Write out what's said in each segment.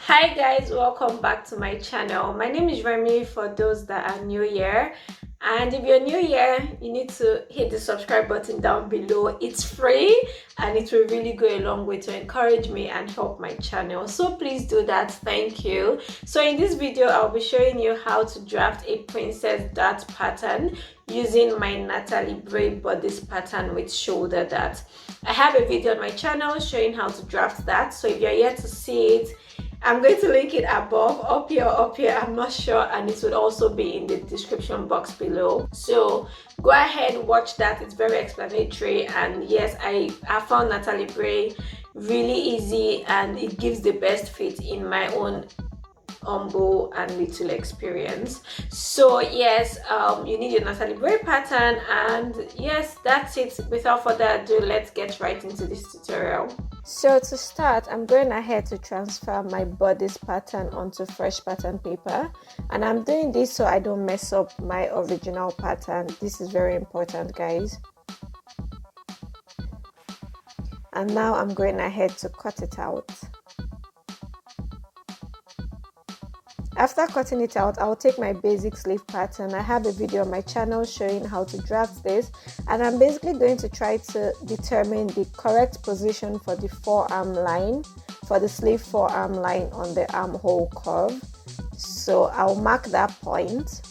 Hi guys, welcome back to my channel. My name is Remi for those that are new here, and if you're new here you need to hit the subscribe button down below. It's free and it will really go a long way to encourage me and help my channel, so please do that. Thank you. So in this video I'll be showing you how to draft a princess dart pattern using my Natalie Bray bodice pattern with shoulder dart. I have a video on my channel showing how to draft that, so if you're yet to see it, I'm going to link it above, up here, I'm not sure, and it will also be in the description box below. So go ahead, watch that. It's very explanatory, and yes, I found Natalie Bray really easy and it gives the best fit in my own humble and little experience. So yes, you need your Natalie Bray pattern, and yes, that's it. Without further ado, let's get right into this tutorial. So to start, I'm going ahead to transfer my bodice pattern onto fresh pattern paper, and I'm doing this so I don't mess up my original pattern. This is very important, guys. And now I'm going ahead to cut it out. After cutting it out, I'll take my basic sleeve pattern. I have a video on my channel showing how to draft this, and I'm basically going to try to determine the correct position for the forearm line, for the sleeve forearm line on the armhole curve. So I'll mark that point,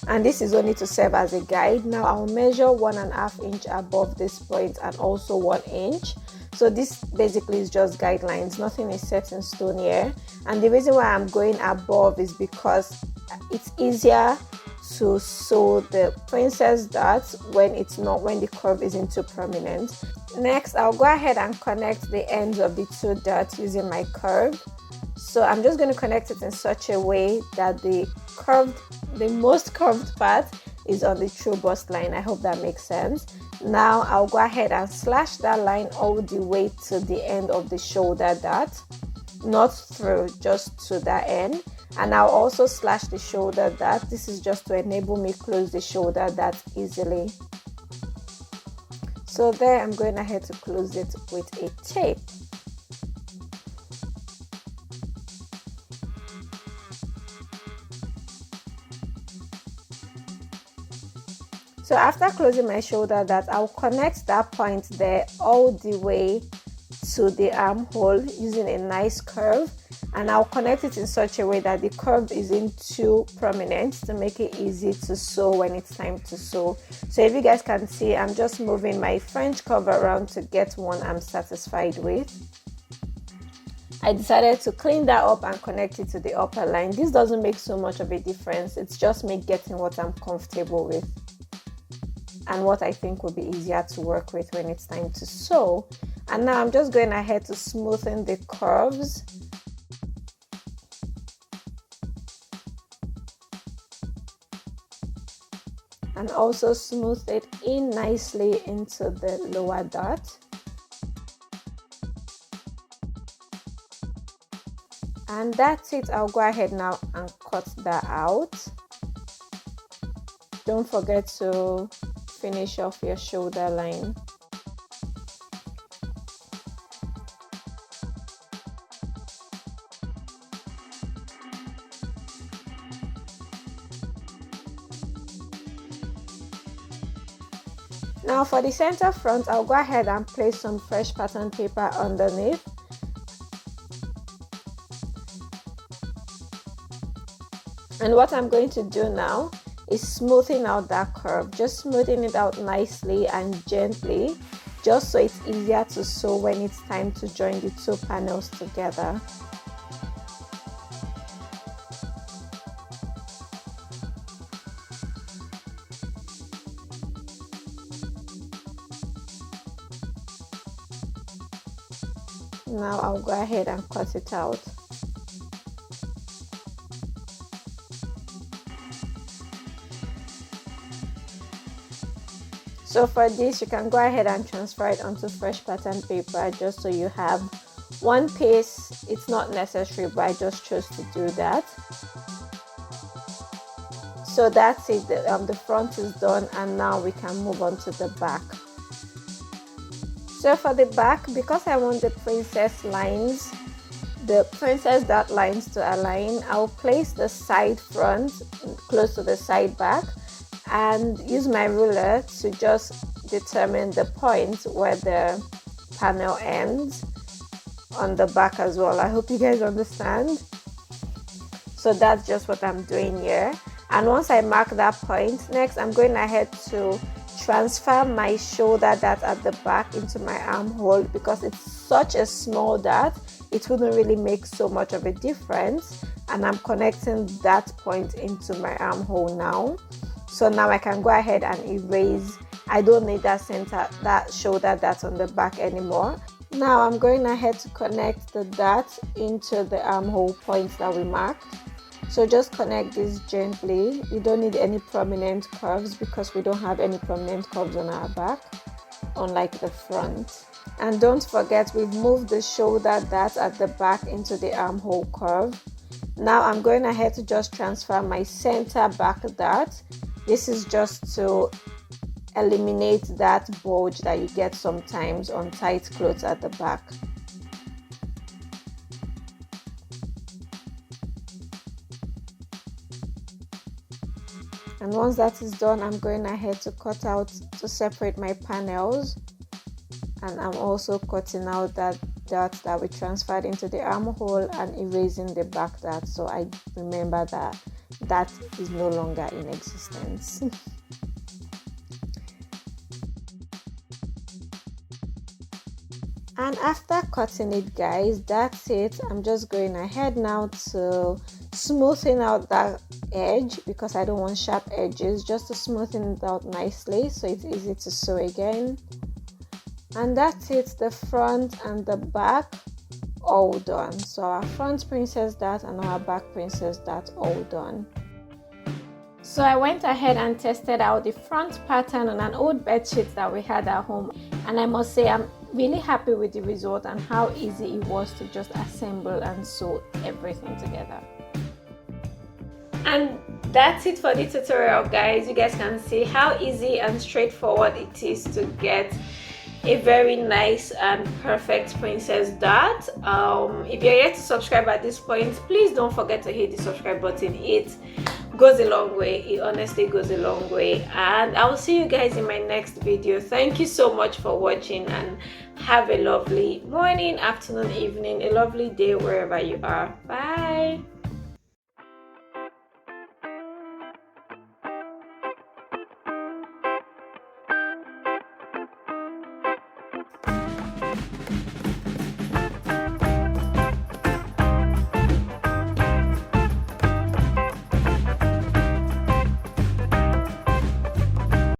and this is only to serve as a guide. Now I'll measure 1.5 inch above this point and also 1 inch. So this basically is just guidelines, nothing is set in stone here. And the reason why I'm going above is because it's easier to sew the princess darts when the curve isn't too prominent. Next, I'll go ahead and connect the ends of the two darts using my curve. So I'm just going to connect it in such a way that the most curved part is on the true bust line. I hope that makes sense. Now I'll go ahead and slash that line all the way to the end of the shoulder dart, not through, just to that end. And I'll also slash the shoulder dart. This is just to enable me close the shoulder dart easily. So there, I'm going ahead to close it with a tape. So after closing my shoulder dart, I'll connect that point there all the way to the armhole using a nice curve, and I'll connect it in such a way that the curve isn't too prominent to make it easy to sew when it's time to sew. So if you guys can see, I'm just moving my French curve around to get one I'm satisfied with. I decided to clean that up and connect it to the upper line. This doesn't make so much of a difference. It's just me getting what I'm comfortable with and what I think will be easier to work with when it's time to sew. And now I'm just going ahead to smoothen the curves. And also smooth it in nicely into the lower dart. And that's it. I'll go ahead now and cut that out. Don't forget to finish off your shoulder line. Now for the center front, I'll go ahead and place some fresh pattern paper underneath. And what I'm going to do now is smoothing out that curve, just smoothing it out nicely and gently, just so it's easier to sew when it's time to join the two panels together. Now I'll go ahead and cut it out. So for this, you can go ahead and transfer it onto fresh pattern paper just so you have one piece. It's not necessary, but I just chose to do that. So that's it. The front is done, and now we can move on to the back. So for the back, because I want the princess lines the princess dot lines to align, I'll place the side front close to the side back and use my ruler to just determine the point where the panel ends on the back as well. I hope you guys understand. So that's just what I'm doing here. And once I mark that point, next I'm going ahead to transfer my shoulder dart at the back into my armhole. Because it's such a small dart, it wouldn't really make so much of a difference, and I'm connecting that point into my armhole now. So now I can go ahead and erase. I don't need that shoulder dart on the back anymore. Now I'm going ahead to connect the dart into the armhole points that we marked. So just connect this gently. You don't need any prominent curves because we don't have any prominent curves on our back, unlike the front. And don't forget, we've moved the shoulder dart at the back into the armhole curve. Now I'm going ahead to just transfer my center back dart. This is just to eliminate that bulge that you get sometimes on tight clothes at the back. And once that is done, I'm going ahead to cut out to separate my panels. And I'm also cutting out that dart that we transferred into the armhole and erasing the back dart, so I remember that that is no longer in existence. And after cutting it, guys, that's it. I'm just going ahead now to smoothing out that edge because I don't want sharp edges, just to smoothen it out nicely so it's easy to sew again. And that's it, the front and the back all done. So our front princess dart and our back princess dart all done. So I went ahead and tested out the front pattern on an old bedsheet that we had at home, and I must say I'm really happy with the result and how easy it was to just assemble and sew everything together. And that's it for the tutorial, guys. You guys can see how easy and straightforward it is to get a very nice and perfect princess dart. If you're yet to subscribe at this point, please don't forget to hit the subscribe button. It goes a long way. It honestly goes a long way. And I will see you guys in my next video. Thank you so much for watching, and have a lovely morning, afternoon, evening, a lovely day wherever you are. Bye.